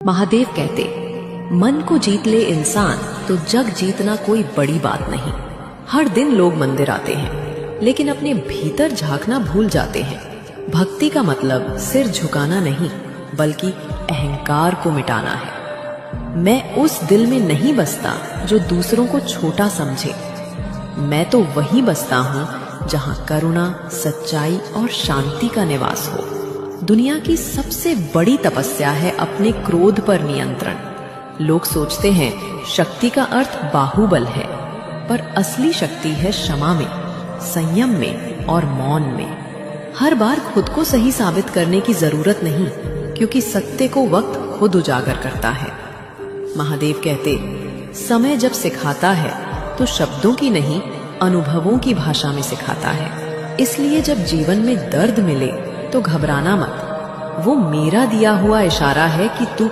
महादेव कहते, मन को जीत ले इंसान तो जग जीतना कोई बड़ी बात नहीं। हर दिन लोग मंदिर आते हैं, लेकिन अपने भीतर झांकना भूल जाते हैं। भक्ति का मतलब सिर झुकाना नहीं, बल्कि अहंकार को मिटाना है। मैं उस दिल में नहीं बसता जो दूसरों को छोटा समझे। मैं तो वहीं बसता हूँ जहाँ करुणा, सच्चाई और शांति का निवास हो। दुनिया की सबसे बड़ी तपस्या है अपने क्रोध पर नियंत्रण। लोग सोचते हैं शक्ति का अर्थ बाहुबल है, पर असली शक्ति है क्षमा में, संयम में और मौन में। हर बार खुद को सही साबित करने की जरूरत नहीं, क्योंकि सत्य को वक्त खुद उजागर करता है। महादेव कहते, समय जब सिखाता है तो शब्दों की नहीं, अनुभवों की भाषा में सिखाता है। इसलिए जब जीवन में दर्द मिले तो घबराना मत। वो मेरा दिया हुआ इशारा है कि तू